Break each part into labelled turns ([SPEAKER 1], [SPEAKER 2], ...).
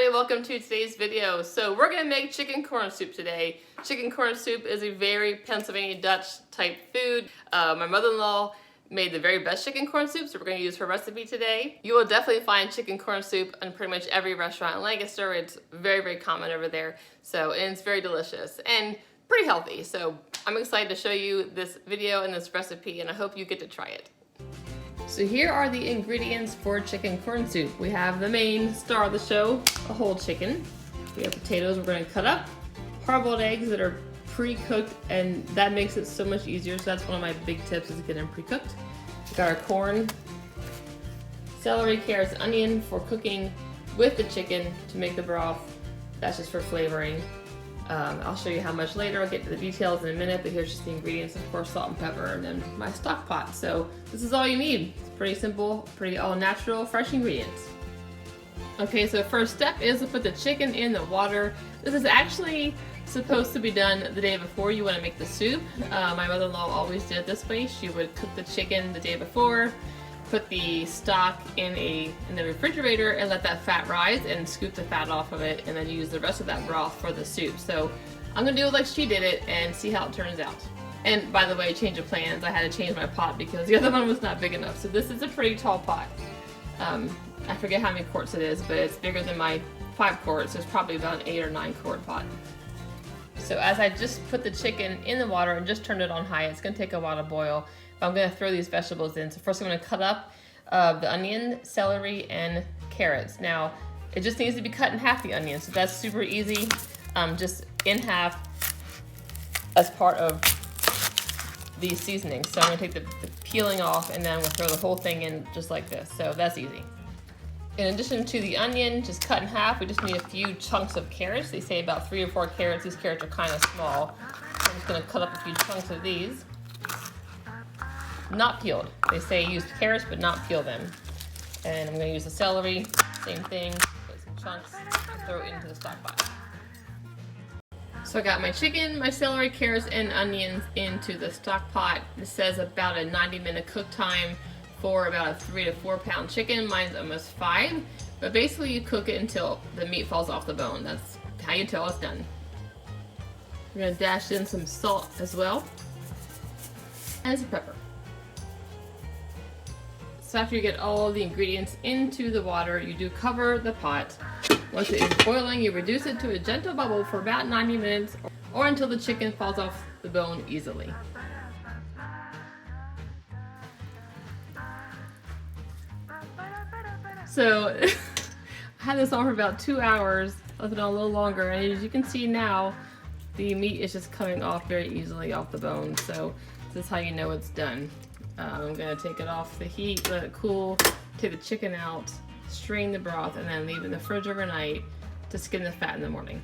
[SPEAKER 1] everybody, welcome to today's video. So we're gonna make chicken corn soup today. Chicken corn soup is a very Pennsylvania Dutch type food. My mother-in-law made the very best chicken corn soup, so we're gonna use her recipe today. You will definitely find chicken corn soup in pretty much every restaurant in Lancaster. It's very, very common over there. And it's very delicious and pretty healthy. So I'm excited to show you this video and this recipe, and I hope you get to try it. So here are the ingredients for chicken corn soup. We have the main star of the show, a whole chicken. We have potatoes we're going to cut up, hard-boiled eggs that are pre-cooked, and that makes it so much easier. So that's one of my big tips, is to get them pre-cooked. We've got our corn, celery, carrots, onion for cooking with the chicken to make the broth. That's just for flavoring. I'll show you how much later. I'll get to the details in a minute, but here's just the ingredients. Of course, salt and pepper, and then my stock pot. So this is all you need. It's pretty simple, pretty all natural, fresh ingredients. Okay, so first step is to put the chicken in the water. This is actually supposed to be done the day before you want to make the soup. My mother-in-law always did it this way. She would cook the chicken the day before, put the stock in the refrigerator and let that fat rise and scoop the fat off of it, and then use the rest of that broth for the soup. So I'm gonna do it like she did it and see how it turns out. And by the way, change of plans, I had to change my pot because the other one was not big enough. So this is a pretty tall pot. I forget how many quarts it is, but it's bigger than my 5 quarts. It's probably about an 8 or 9 quart pot. So as I just put the chicken in the water and just turned it on high, it's gonna take a while to boil. I'm going to throw these vegetables in. So first I'm going to cut up the onion, celery, and carrots. Now, it just needs to be cut in half, the onion, so that's super easy. Just in half as part of the seasoning. So I'm going to take the peeling off, and then we'll throw the whole thing in just like this. So that's easy. In addition to the onion, just cut in half, we just need a few chunks of carrots. They say about 3 or 4 carrots. These carrots are kind of small. So I'm just going to cut up a few chunks of these. Not peeled. They say use carrots, but not peel them. And I'm going to use the celery, same thing, put some chunks, and throw it into the stock pot. So I got my chicken, my celery, carrots, and onions into the stock pot. This says about a 90-minute cook time for about a 3 to 4 pound chicken. Mine's almost 5, but basically you cook it until the meat falls off the bone. That's how you tell it's done. We're going to dash in some salt as well, and some pepper. So after you get all the ingredients into the water, you do cover the pot. Once it is boiling, you reduce it to a gentle bubble for about 90 minutes or until the chicken falls off the bone easily. So I had this on for about 2 hours, left it on a little longer, and as you can see now, the meat is just coming off very easily off the bone. So this is how you know it's done. I'm going to take it off the heat, let it cool, take the chicken out, strain the broth, and then leave it in the fridge overnight to skim the fat in the morning.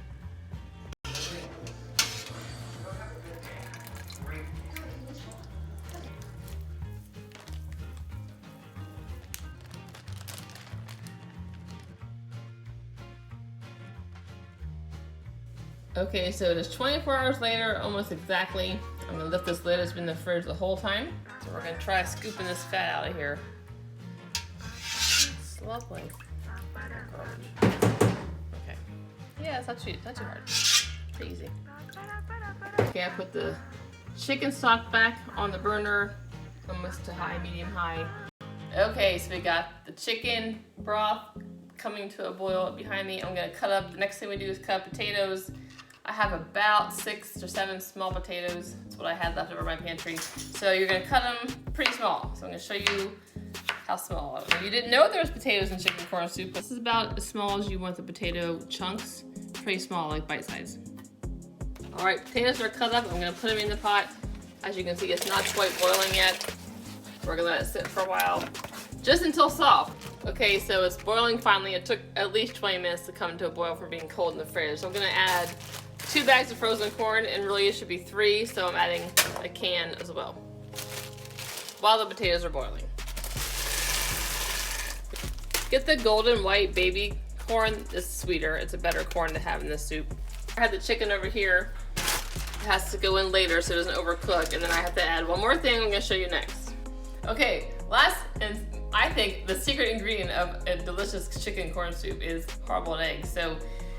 [SPEAKER 1] Okay, so it is 24 hours later, almost exactly. I'm going to lift this lid. It's been in the fridge the whole time. So we're going to try scooping this fat out of here. It's lovely. Okay. Yeah, it's not too hard. Pretty easy. Okay, I put the chicken stock back on the burner, almost to high, medium high. Okay, so we got the chicken broth coming to a boil behind me. I'm going to cut up, the next thing we do is cut up potatoes. I have about 6 or 7 small potatoes. That's what I had left over in my pantry. So you're gonna cut them pretty small. So I'm gonna show you how small. If you didn't know there was potatoes in chicken corn soup, this is about as small as you want the potato chunks. Pretty small, like bite size. All right, potatoes are cut up. I'm gonna put them in the pot. As you can see, it's not quite boiling yet. We're gonna let it sit for a while, just until soft. Okay, so it's boiling finally. It took at least 20 minutes to come to a boil from being cold in the fridge. So I'm gonna add 2 bags of frozen corn, and really it should be 3, so I'm adding a can as well while the potatoes are boiling. Get the golden white baby corn. It's sweeter. It's a better corn to have in this soup. I had the chicken over here. It has to go in later so it doesn't overcook, and then I have to add one more thing I'm going to show you next. Okay, Last, and I think the secret ingredient of a delicious chicken corn soup is hard-boiled eggs. So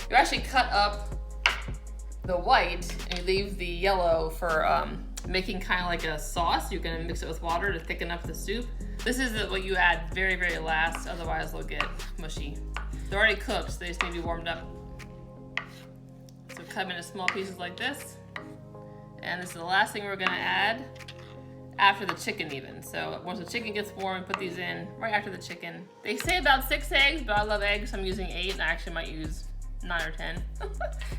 [SPEAKER 1] you actually cut up the white and you leave the yellow for making kind of like a sauce. You're gonna mix it with water to thicken up the soup. This is what you add very, very last, otherwise they'll get mushy. They're already cooked, so they just need to be warmed up. So cut them into small pieces like this. And this is the last thing we're gonna add after the chicken even. So once the chicken gets warm, put these in right after the chicken. They say about 6 eggs, but I love eggs, so I'm using 8, and I actually might use 9 or 10.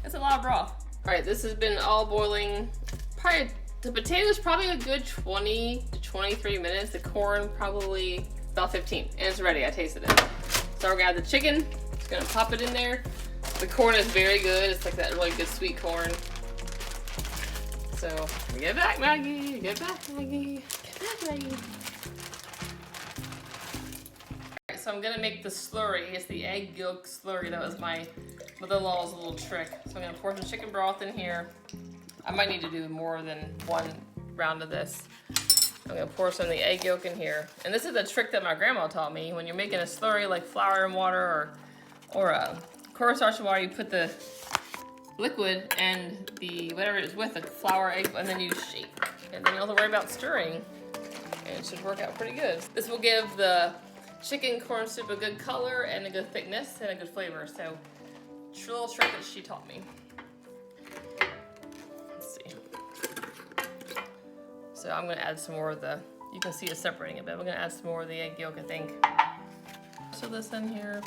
[SPEAKER 1] It's a lot of broth. All right, this has been all boiling. Probably, the potatoes probably a good 20 to 23 minutes. The corn probably about 15, and it's ready. I tasted it. So we're gonna add the chicken. Just gonna pop it in there. The corn is very good. It's like that really good sweet corn. So get back, Maggie. Get back, Maggie. Get back, Maggie. Alright, so I'm gonna make the slurry. It's the egg yolk slurry. That was my mother-in-law's little trick. So I'm gonna pour some chicken broth in here. I might need to do more than 1 round of this. I'm gonna pour some of the egg yolk in here. And this is the trick that my grandma taught me. When you're making a slurry like flour and water or cornstarch and water, you put the liquid and the whatever it is with the flour, egg, and then you shake. And then you don't have to worry about stirring. And it should work out pretty good. This will give the chicken corn soup a good color and a good thickness and a good flavor. So, little trick that she taught me. Let's see. So I'm gonna add some more of the, you can see it separating a bit. We're gonna add some more of the egg yolk, I think. So this in here.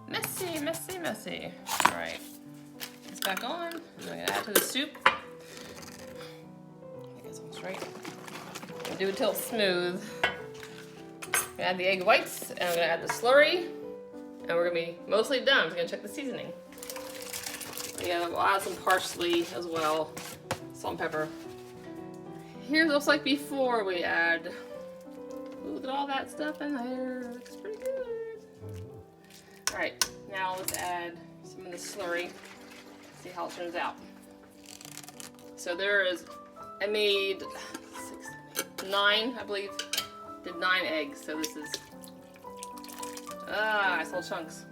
[SPEAKER 1] Messy, messy, messy. All right, it's back on. I'm gonna add to the soup. I think that's almost right. I'm gonna do it till it's smooth. I'm gonna add the egg whites, and I'm gonna add the slurry, and we're gonna be mostly done. We're gonna check the seasoning. Yeah, we'll add some parsley as well, salt and pepper. Here's what it looks like before we add. Ooh, look at all that stuff in there. Looks pretty good. All right, now let's add some of the slurry. See how it turns out. So there is, I made 9, I believe. Did 9 eggs, so this is, nice little chunks.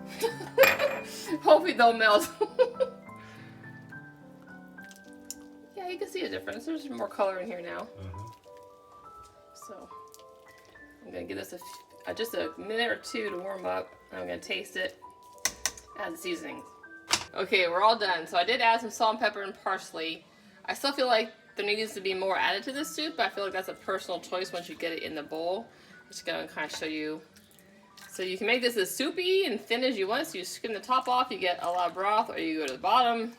[SPEAKER 1] Hopefully they'll melt. Yeah, you can see a difference. There's more color in here now. So I'm gonna give this just a minute or 2 to warm up. I'm gonna taste it, add the seasonings. Okay, we're all done. So I did add some salt and pepper and parsley. I still feel like there needs to be more added to this soup, but I feel like that's a personal choice once you get it in the bowl. I'm just gonna kind of show you. So you can make this as soupy and thin as you want. So you skim the top off, you get a lot of broth, or you go to the bottom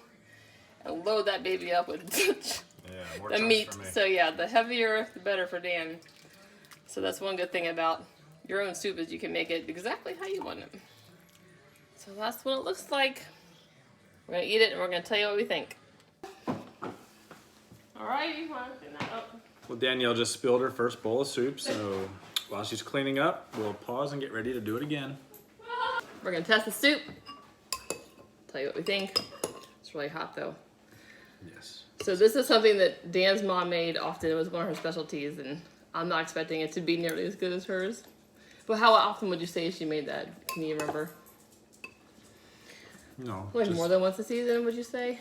[SPEAKER 1] and load that baby up with the meat. So yeah, the heavier, the better for Dan. So that's one good thing about your own soup is you can make it exactly how you want it. So that's what it looks like. We're gonna eat it and we're gonna tell you what we think. Alright, you want to clean that up?
[SPEAKER 2] Well, Danielle just spilled her first bowl of soup, so while she's cleaning up, we'll pause and get ready to do it again.
[SPEAKER 1] We're gonna test the soup. Tell you what we think. It's really hot though.
[SPEAKER 2] Yes.
[SPEAKER 1] So this is something that Dan's mom made often. It was one of her specialties, and I'm not expecting it to be nearly as good as hers. But how often would you say she made that? Can you remember?
[SPEAKER 2] No.
[SPEAKER 1] Like more than once a season, would you say?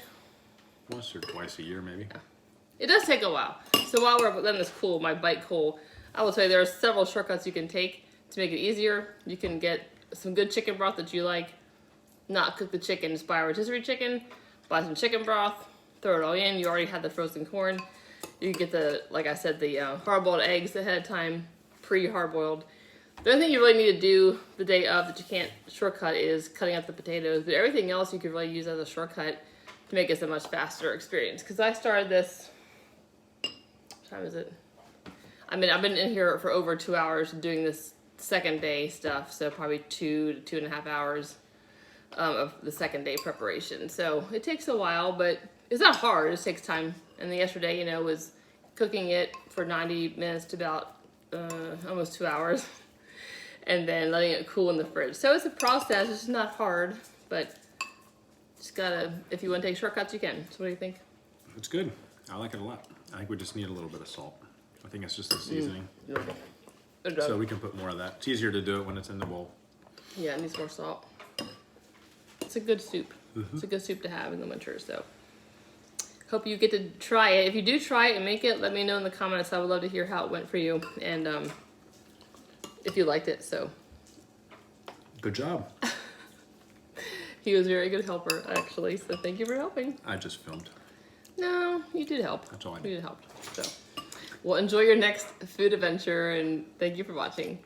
[SPEAKER 2] Once or twice a year, maybe.
[SPEAKER 1] Yeah. It does take a while. So while we're letting this cool, my bite cool, I will tell you there are several shortcuts you can take to make it easier. You can get some good chicken broth that you like. Not cook the chicken, just buy a rotisserie chicken, buy some chicken broth, throw it all in. You already had the frozen corn. You can get the, like I said, the hard-boiled eggs ahead of time, pre-hard-boiled. The only thing you really need to do the day of that you can't shortcut is cutting up the potatoes. But everything else you could really use as a shortcut to make it a much faster experience. Because I started this, what time is it? I mean, I've been in here for over 2 hours doing this second day stuff. So probably 2 to 2.5 hours of the second day preparation. So it takes a while, but it's not hard. It just takes time. And the yesterday, you know, was cooking it for 90 minutes to about almost 2 hours. And then letting it cool in the fridge. So it's a process, it's not hard, but just gotta, if you want to take shortcuts, you can. So what do you think?
[SPEAKER 2] It's good. I like it a lot. I think we just need a little bit of salt. I think it's just the seasoning.
[SPEAKER 1] Yeah.
[SPEAKER 2] So we can put more of that. It's easier to do it when it's in the bowl.
[SPEAKER 1] Yeah, it needs more salt. It's a good soup. It's a good soup to have in the winter, so. Hope you get to try it. If you do try it and make it, let me know in the comments. I would love to hear how it went for you and if you liked it, so.
[SPEAKER 2] Good job.
[SPEAKER 1] He was a very good helper, actually, so thank you for helping.
[SPEAKER 2] I just filmed.
[SPEAKER 1] No, you did help.
[SPEAKER 2] That's all I
[SPEAKER 1] You
[SPEAKER 2] did.
[SPEAKER 1] did help. So, well, enjoy your next food adventure, and thank you for watching.